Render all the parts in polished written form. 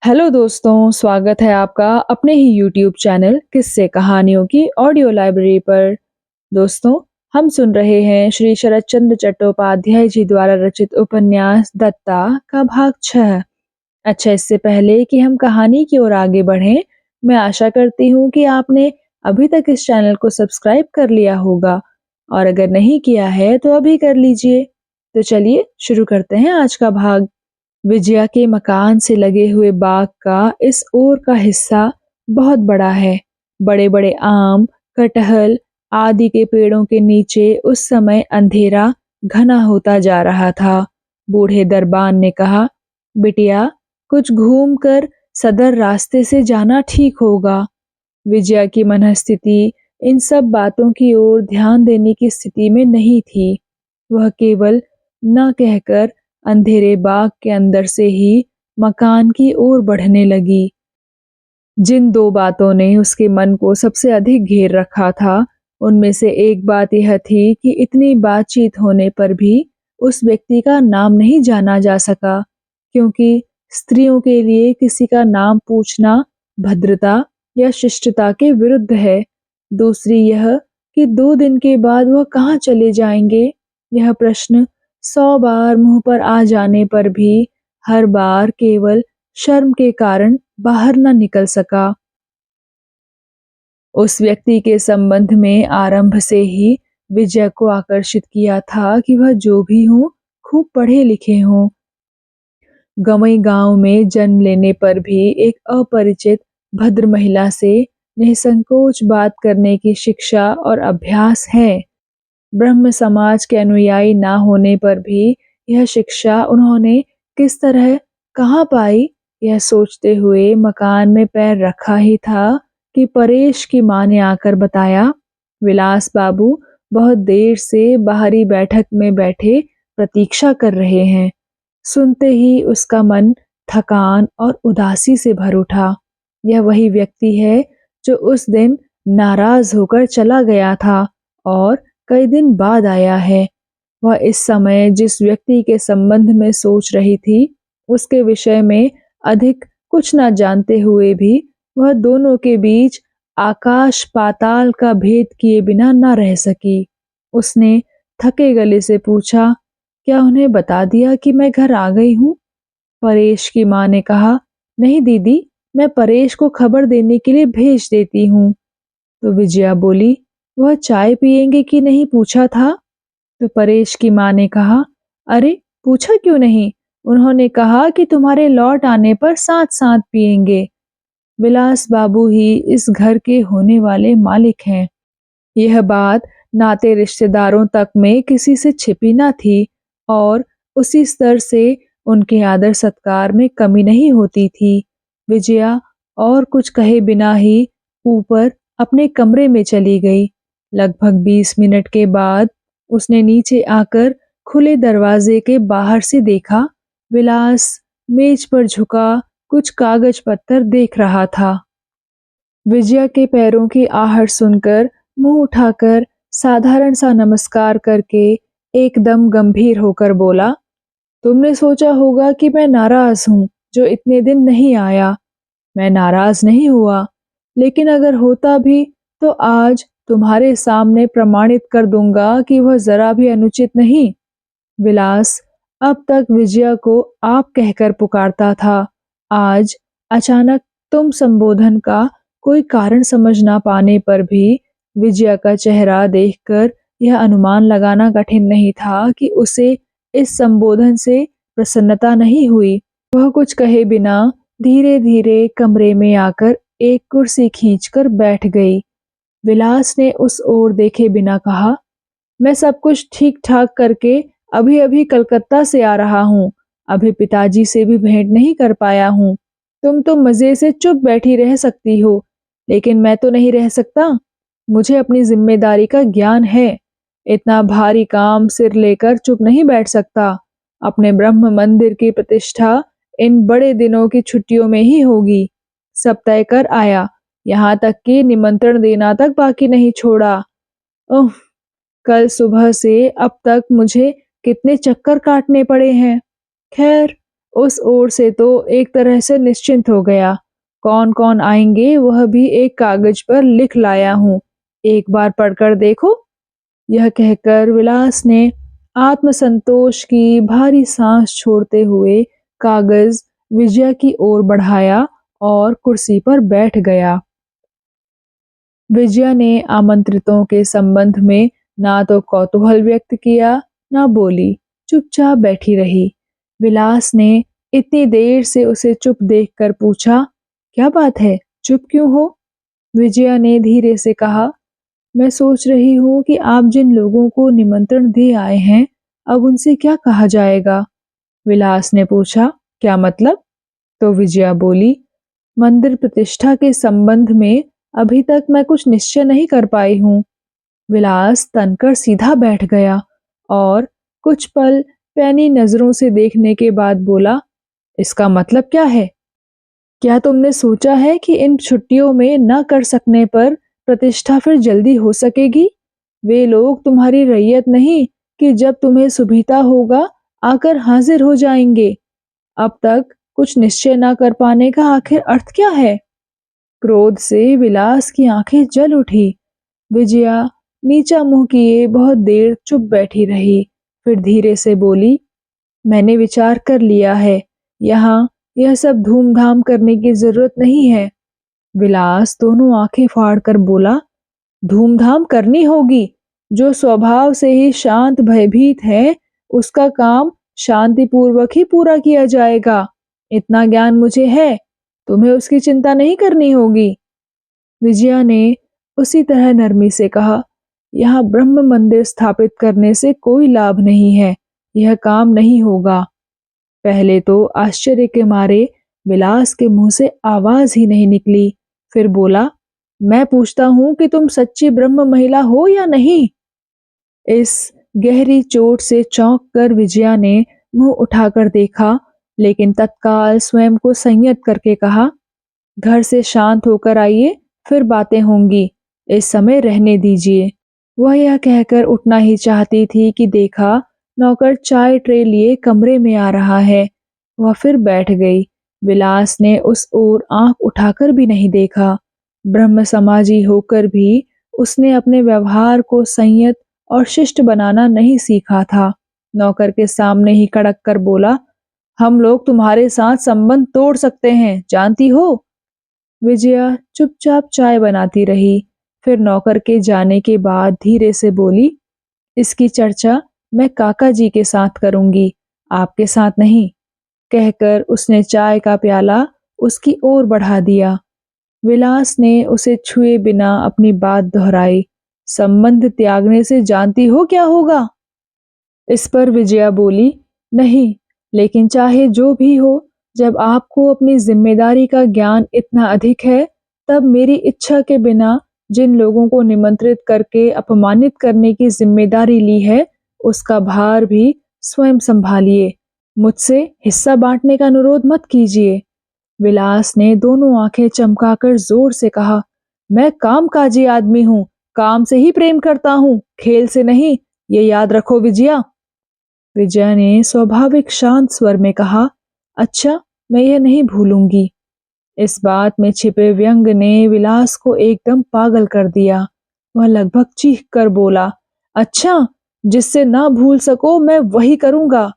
Hello दोस्तों, स्वागत है आपका अपने ही यूट्यूब चैनल किस्से कहानियों की ऑडियो लाइब्रेरी पर। दोस्तों, हम सुन रहे हैं श्री शरत चंद्र चट्टोपाध्याय जी द्वारा रचित उपन्यास दत्ता का भाग 6। अच्छा, इससे पहले कि हम कहानी की ओर आगे बढ़ें, मैं आशा करती हूँ कि आपने अभी तक इस चैनल को सब्सक्राइब कर लिया होगा और अगर नहीं किया है तो अभी कर लीजिए। तो चलिए शुरू करते हैं आज का भाग। विजया के मकान से लगे हुए बाग का इस ओर का हिस्सा बहुत बड़ा है। बड़े बड़े आम, कटहल आदि के पेड़ों के नीचे उस समय अंधेरा घना होता जा रहा था। बूढ़े दरबान ने कहा, बिटिया, कुछ घूम कर सदर रास्ते से जाना ठीक होगा। विजया की मनःस्थिति इन सब बातों की ओर ध्यान देने की स्थिति में नहीं थी। वह केवल न कहकर अंधेरे बाग के अंदर से ही मकान की ओर बढ़ने लगी। जिन दो बातों ने उसके मन को सबसे अधिक घेर रखा था, उनमें से एक बात यह थी कि इतनी बातचीत होने पर भी उस व्यक्ति का नाम नहीं जाना जा सका, क्योंकि स्त्रियों के लिए किसी का नाम पूछना भद्रता या शिष्टता के विरुद्ध है। दूसरी यह कि 2 दिन के बाद वह कहाँ चले जाएंगे, यह प्रश्न 100 बार मुंह पर आ जाने पर भी हर बार केवल शर्म के कारण बाहर न निकल सका। उस व्यक्ति के संबंध में आरंभ से ही विजय को आकर्षित किया था कि वह जो भी हो, खूब पढ़े लिखे हों। गंवई गांव में जन्म लेने पर भी एक अपरिचित भद्र महिला से निसंकोच बात करने की शिक्षा और अभ्यास है। ब्रह्म समाज के अनुयायी ना होने पर भी यह शिक्षा उन्होंने किस तरह कहाँ पाई, यह सोचते हुए मकान में पैर रखा ही था कि परेश की मां ने आकर बताया, विलास बाबू बहुत देर से बाहरी बैठक में बैठे प्रतीक्षा कर रहे हैं। सुनते ही उसका मन थकान और उदासी से भर उठा। यह वही व्यक्ति है जो उस दिन नाराज होकर चला गया था और कई दिन बाद आया है। वह इस समय जिस व्यक्ति के संबंध में सोच रही थी, उसके विषय में अधिक कुछ न जानते हुए भी वह दोनों के बीच आकाश पाताल का भेद किए बिना न रह सकी। उसने थके गले से पूछा, क्या उन्हें बता दिया कि मैं घर आ गई हूँ? परेश की माँ ने कहा, नहीं दीदी, मैं परेश को खबर देने के लिए भेज देती हूँ। तो विजया बोली, वह चाय पिएंगे कि नहीं पूछा था? तो परेश की माँ ने कहा, अरे पूछा क्यों नहीं, उन्होंने कहा कि तुम्हारे लौट आने पर साथ साथ पिएंगे। विलास बाबू ही इस घर के होने वाले मालिक हैं। यह बात नाते रिश्तेदारों तक में किसी से छिपी न थी और उसी स्तर से उनके आदर सत्कार में कमी नहीं होती थी। विजया और कुछ कहे बिना ही ऊपर अपने कमरे में चली गई। लगभग 20 मिनट के बाद उसने नीचे आकर खुले दरवाजे के बाहर से देखा, विलास मेज पर झुका कुछ कागज पत्तर देख रहा था। विजया के पैरों की आहट सुनकर मुंह उठाकर साधारण सा नमस्कार करके एकदम गंभीर होकर बोला, तुमने सोचा होगा कि मैं नाराज हूं जो इतने दिन नहीं आया। मैं नाराज नहीं हुआ, लेकिन अगर होता भी तो आज तुम्हारे सामने प्रमाणित कर दूंगा कि वह जरा भी अनुचित नहीं। विलास अब तक विजया को आप कहकर पुकारता था। आज अचानक तुम संबोधन का कोई कारण समझ ना पाने पर भी विजया का चेहरा देखकर यह अनुमान लगाना कठिन नहीं था कि उसे इस संबोधन से प्रसन्नता नहीं हुई। वह कुछ कहे बिना धीरे धीरे कमरे में आकर एक कुर्सी खींचकर बैठ गई। विलास ने उस ओर देखे बिना कहा, मैं सब कुछ ठीक ठाक करके अभी अभी कलकत्ता से आ रहा हूँ। अभी पिताजी से भी भेंट नहीं कर पाया हूँ। तुम तो मजे से चुप बैठी रह सकती हो, लेकिन मैं तो नहीं रह सकता। मुझे अपनी जिम्मेदारी का ज्ञान है। इतना भारी काम सिर लेकर चुप नहीं बैठ सकता। अपने ब्रह्म मंदिर की प्रतिष्ठा इन बड़े दिनों की छुट्टियों में ही होगी। सब तय कर आया, यहाँ तक कि निमंत्रण देना तक बाकी नहीं छोड़ा। ओह, कल सुबह से अब तक मुझे कितने चक्कर काटने पड़े हैं। खैर, उस ओर से तो एक तरह से निश्चिंत हो गया। कौन-कौन आएंगे वह भी एक कागज पर लिख लाया हूँ। एक बार पढ़कर देखो। यह कहकर विलास ने आत्मसंतोष की भारी सांस छोड़ते हुए कागज विजया की ओर बढ़ाया और कुर्सी पर बैठ गया। विजया ने आमंत्रितों के संबंध में ना तो कौतूहल व्यक्त किया, ना बोली, चुपचाप बैठी रही। विलास ने इतनी देर से उसे चुप देखकर पूछा, क्या बात है, चुप क्यों हो? विजया ने धीरे से कहा, मैं सोच रही हूँ कि आप जिन लोगों को निमंत्रण दे आए हैं, अब उनसे क्या कहा जाएगा? विलास ने पूछा, क्या मतलब? तो विजया बोली, मंदिर प्रतिष्ठा के संबंध में अभी तक मैं कुछ निश्चय नहीं कर पाई हूँ। विलास तनकर सीधा बैठ गया और कुछ पल पैनी नजरों से देखने के बाद बोला, इसका मतलब क्या है? क्या तुमने सोचा है कि इन छुट्टियों में न कर सकने पर प्रतिष्ठा फिर जल्दी हो सकेगी? वे लोग तुम्हारी रैयत नहीं कि जब तुम्हें सुविधा होगा आकर हाजिर हो जाएंगे। अब तक कुछ निश्चय न कर पाने का आखिर अर्थ क्या है? क्रोध से विलास की आंखें जल उठी। विजया नीचा मुंह किए बहुत देर चुप बैठी रही, फिर धीरे से बोली, मैंने विचार कर लिया है, यहाँ यह सब धूमधाम करने की जरूरत नहीं है। विलास दोनों आंखें फाड़कर बोला, धूमधाम करनी होगी। जो स्वभाव से ही शांत भयभीत है, उसका काम शांतिपूर्वक ही पूरा किया जाएगा। इतना ज्ञान मुझे है, तुम्हें उसकी चिंता नहीं करनी होगी। विजया ने उसी तरह नरमी से कहा, यहाँ ब्रह्म मंदिर स्थापित करने से कोई लाभ नहीं है, यह काम नहीं होगा। पहले तो आश्चर्य के मारे विलास के मुंह से आवाज ही नहीं निकली, फिर बोला, मैं पूछता हूँ कि तुम सच्ची ब्रह्म महिला हो या नहीं? इस गहरी चोट से चौंक कर विजया ने मुंह उठाकर देखा, लेकिन तत्काल स्वयं को संयत करके कहा, घर से शांत होकर आइए, फिर बातें होंगी, इस समय रहने दीजिए। वह यह कहकर उठना ही चाहती थी कि देखा नौकर चाय ट्रे लिए कमरे में आ रहा है। वह फिर बैठ गई। विलास ने उस ओर आंख उठाकर भी नहीं देखा। ब्रह्म समाजी होकर भी उसने अपने व्यवहार को संयत और शिष्ट बनाना नहीं सीखा था। नौकर के सामने ही कड़क कर बोला, हम लोग तुम्हारे साथ संबंध तोड़ सकते हैं, जानती हो? विजया चुपचाप चाय बनाती रही, फिर नौकर के जाने के बाद धीरे से बोली, इसकी चर्चा मैं काका जी के साथ करूंगी, आपके साथ नहीं। कहकर उसने चाय का प्याला उसकी ओर बढ़ा दिया। विलास ने उसे छुए बिना अपनी बात दोहराई, संबंध त्यागने से जानती हो क्या होगा? इस पर विजया बोली, नहीं, लेकिन चाहे जो भी हो, जब आपको अपनी जिम्मेदारी का ज्ञान इतना अधिक है, तब मेरी इच्छा के बिना जिन लोगों को निमंत्रित करके अपमानित करने की जिम्मेदारी ली है, उसका भार भी स्वयं संभालिए। मुझसे हिस्सा बांटने का अनुरोध मत कीजिए। विलास ने दोनों आंखें चमकाकर जोर से कहा, मैं कामकाजी आदमी हूँ, काम से ही प्रेम करता हूँ, खेल से नहीं, ये याद रखो विजया। विजया ने स्वाभाविक शांत स्वर में कहा, अच्छा, मैं यह नहीं भूलूंगी। इस बात में छिपे व्यंग ने विलास को एकदम पागल कर दिया। वह लगभग चीख कर बोला, अच्छा, जिससे ना भूल सको मैं वही करूंगा।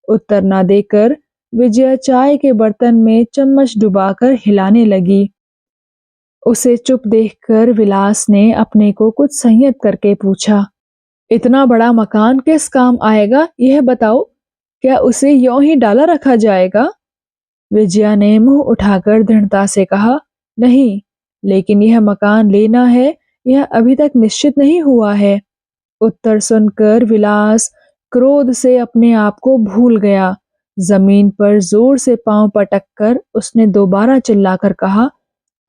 उत्तर ना देकर विजया चाय के बर्तन में चम्मच डुबाकर हिलाने लगी। उसे चुप देखकर विलास ने अपने को कुछ संयत करके पूछा, इतना बड़ा मकान किस काम आएगा, यह बताओ? क्या उसे यों ही डाला रखा जाएगा? विजया ने मुंह उठाकर दृढ़ता से कहा, नहीं, लेकिन यह मकान लेना है, यह अभी तक निश्चित नहीं हुआ है। उत्तर सुनकर विलास क्रोध से अपने आप को भूल गया। जमीन पर जोर से पांव पटक कर उसने दोबारा चिल्लाकर कहा,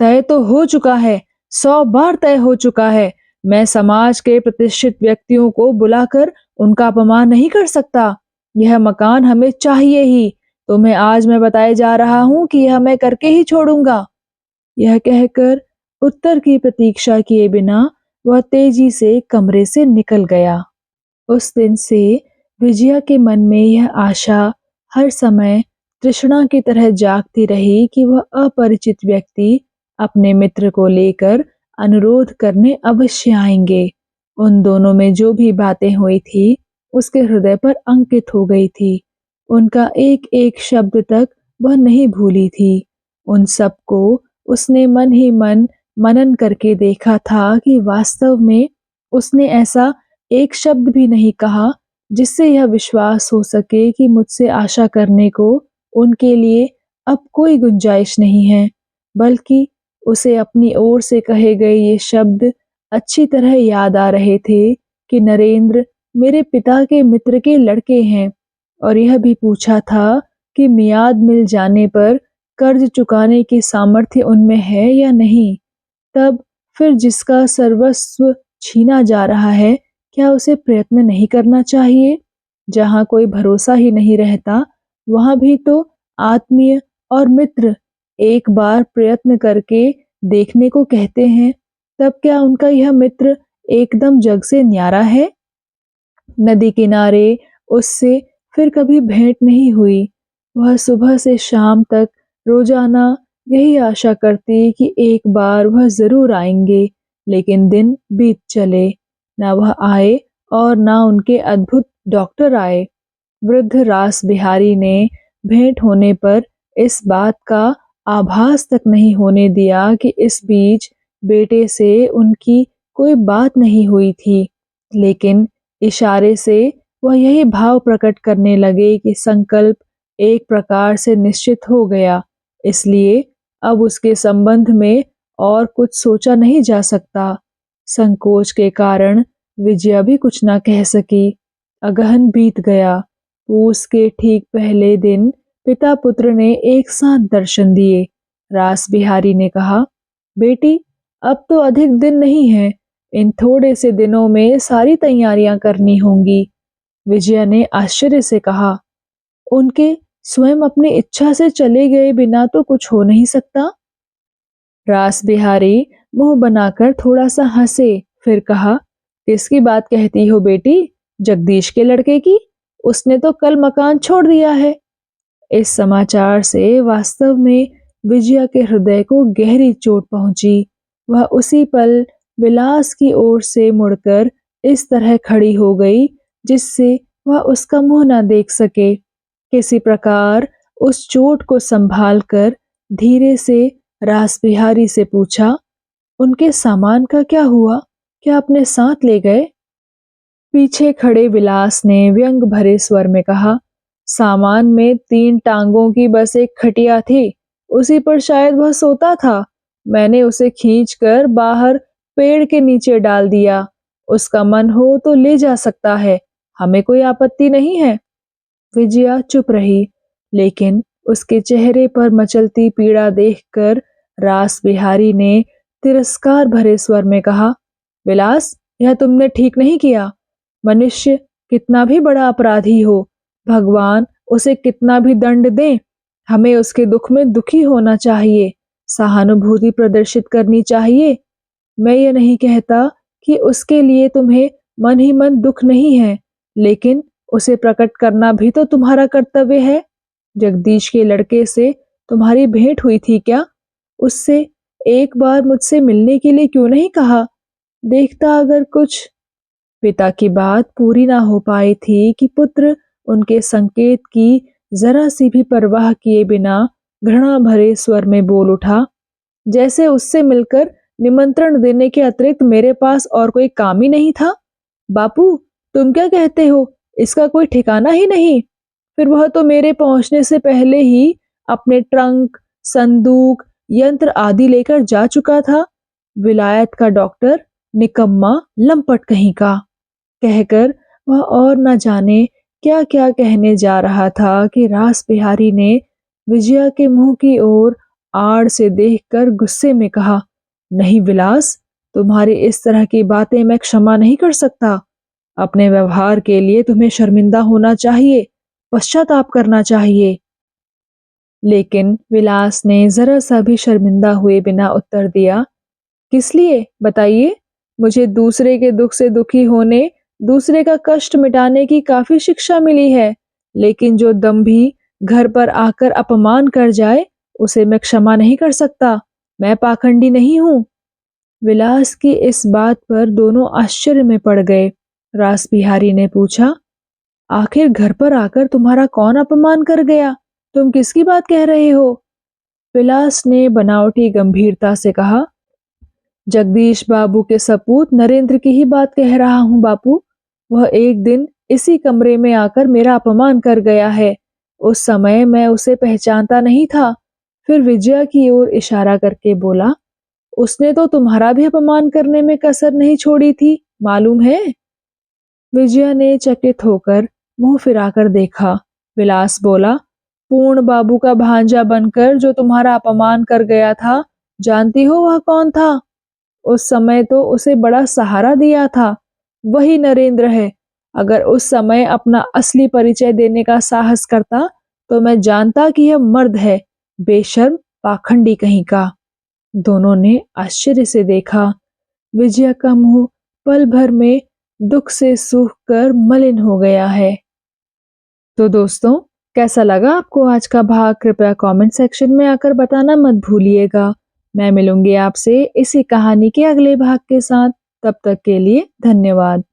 तय तो हो चुका है, 100 बार तय हो चुका है। मैं समाज के प्रतिष्ठित व्यक्तियों को बुलाकर उनका अपमान नहीं कर सकता। यह मकान हमें चाहिए ही। तुम्हें आज मैं बताए जा रहा हूँ कि यह मैं करके ही छोड़ूंगा। यह कहकर उत्तर की प्रतीक्षा किए बिना वह तेजी से कमरे से निकल गया। उस दिन से विजया के मन में यह आशा हर समय तृष्णा की तरह जागती रही कि वह अपरिचित व्यक्ति अपने मित्र को लेकर अनुरोध करने अवश्य आएंगे। उन दोनों में जो भी बातें हुई थी उसके हृदय पर अंकित हो गई थी। उनका एक एक शब्द तक वह नहीं भूली थी। उन सबको उसने मन ही मन मनन करके देखा था कि वास्तव में उसने ऐसा एक शब्द भी नहीं कहा जिससे यह विश्वास हो सके कि मुझसे आशा करने को उनके लिए अब कोई गुंजाइश नहीं है, बल्कि उसे अपनी ओर से कहे गए ये शब्द अच्छी तरह याद आ रहे थे कि नरेंद्र मेरे पिता के मित्र के लड़के हैं, और यह भी पूछा था कि मियाद मिल जाने पर कर्ज चुकाने की सामर्थ्य उनमें है या नहीं। तब फिर जिसका सर्वस्व छीना जा रहा है, क्या उसे प्रयत्न नहीं करना चाहिए? जहाँ कोई भरोसा ही नहीं रहता, वहाँ भी तो आत्मीय और मित्र एक बार प्रयत्न करके देखने को कहते हैं। तब क्या उनका यह मित्र एकदम जग से न्यारा है? नदी किनारे उससे फिर कभी भेंट नहीं हुई। वह सुबह से शाम तक रोजाना यही आशा करती कि एक बार वह जरूर आएंगे, लेकिन दिन बीत चले, ना वह आए और ना उनके अद्भुत डॉक्टर आए। वृद्ध रास बिहारी ने भेंट होने पर इस बात का आभास तक नहीं होने दिया कि इस बीच बेटे से उनकी कोई बात नहीं हुई थी, लेकिन इशारे से वह यही भाव प्रकट करने लगे कि संकल्प एक प्रकार से निश्चित हो गया, इसलिए अब उसके संबंध में और कुछ सोचा नहीं जा सकता। संकोच के कारण विजया भी कुछ ना कह सकी। अगहन बीत गया। पूस के ठीक पहले दिन पिता पुत्र ने एक साथ दर्शन दिए। रास बिहारी ने कहा, बेटी, अब तो अधिक दिन नहीं है, इन थोड़े से दिनों में सारी तैयारियां करनी होंगी। विजया ने आश्चर्य से कहा, उनके स्वयं अपनी इच्छा से चले गए बिना तो कुछ हो नहीं सकता। रास बिहारी मुंह बनाकर थोड़ा सा हंसे, फिर कहा, किसकी बात कहती हो बेटी? जगदीश के लड़के की? उसने तो कल मकान छोड़ दिया है। इस समाचार से वास्तव में विजया के हृदय को गहरी चोट पहुंची। वह उसी पल विलास की ओर से मुड़कर इस तरह खड़ी हो गई जिससे वह उसका मुंह न देख सके। किसी प्रकार उस चोट को संभाल कर धीरे से रास बिहारी से पूछा, उनके सामान का क्या हुआ? क्या अपने साथ ले गए? पीछे खड़े विलास ने व्यंग भरे स्वर में कहा, सामान में 3 टांगों की बस एक खटिया थी, उसी पर शायद वह सोता था। मैंने उसे खींचकर बाहर पेड़ के नीचे डाल दिया। उसका मन हो तो ले जा सकता है, हमें कोई आपत्ति नहीं है। विजया चुप रही, लेकिन उसके चेहरे पर मचलती पीड़ा देखकर रास बिहारी ने तिरस्कार भरे स्वर में कहा, विलास, यह तुमने ठीक नहीं किया। मनुष्य कितना भी बड़ा अपराधी हो, भगवान उसे कितना भी दंड दे, हमें उसके दुख में दुखी होना चाहिए, सहानुभूति प्रदर्शित करनी चाहिए। मैं ये नहीं कहता कि उसके लिए तुम्हें मन ही मन दुख नहीं है, लेकिन उसे प्रकट करना भी तो तुम्हारा कर्तव्य है। जगदीश के लड़के से तुम्हारी भेंट हुई थी क्या? उससे एक बार मुझसे मिलने के लिए क्यों नहीं कहा? देखता अगर कुछ। पिता की बात पूरी ना हो पाई थी कि पुत्र उनके संकेत की जरा सी भी परवाह किए बिना घृणा भरे स्वर में बोल उठा, जैसे उससे मिलकर निमंत्रण देने के अतिरिक्त मेरे पास और कोई काम ही नहीं था। बापू, तुम क्या कहते हो? इसका कोई ठिकाना ही नहीं। फिर वह तो मेरे पहुंचने से पहले ही अपने ट्रंक, संदूक, यंत्र आदि लेकर जा चुका था। विलायत का डॉक्टर, निकम्मा, लंपट कहीं का, कहकर वह और न जाने क्या क्या कहने जा रहा था कि रास बिहारी ने विजया के मुंह की ओर आड़ से देखकर गुस्से में कहा, नहीं विलास, तुम्हारी इस तरह की बातें मैं क्षमा नहीं कर सकता। अपने व्यवहार के लिए तुम्हें शर्मिंदा होना चाहिए, पश्चाताप करना चाहिए। लेकिन विलास ने जरा सा भी शर्मिंदा हुए बिना उत्तर दिया, किस लिए बताइए? मुझे दूसरे के दुख से दुखी होने, दूसरे का कष्ट मिटाने की काफी शिक्षा मिली है, लेकिन जो दंभी घर पर आकर अपमान कर जाए, उसे मैं क्षमा नहीं कर सकता। मैं पाखंडी नहीं हूँ। विलास की इस बात पर दोनों आश्चर्य में पड़ गए। रास बिहारी ने पूछा, आखिर घर पर आकर तुम्हारा कौन अपमान कर गया? तुम किसकी बात कह रहे हो? विलास ने बनावटी गंभीरता से कहा, जगदीश बाबू के सपूत नरेंद्र की ही बात कह रहा हूँ बापू। वह एक दिन इसी कमरे में आकर मेरा अपमान कर गया है। उस समय मैं उसे पहचानता नहीं था। फिर विजया की ओर इशारा करके बोला, उसने तो तुम्हारा भी अपमान करने में कसर नहीं छोड़ी थी, मालूम है? विजया ने चकित होकर मुंह फिराकर देखा। विलास बोला, पूर्ण बाबू का भांजा बनकर जो तुम्हारा अपमान कर गया था, जानती हो वह कौन था? उस समय तो उसे बड़ा सहारा दिया था, वही नरेंद्र है। अगर उस समय अपना असली परिचय देने का साहस करता तो मैं जानता कि यह मर्द है, बेशर्म पाखंडी कहीं का। दोनों ने आश्चर्य से देखा। विजया का मुंह पल भर में दुख से सूख कर मलिन हो गया है। तो दोस्तों, कैसा लगा आपको आज का भाग? कृपया कमेंट सेक्शन में आकर बताना मत भूलिएगा। मैं मिलूंगी आपसे इसी कहानी के अगले भाग के साथ। तब तक के लिए धन्यवाद।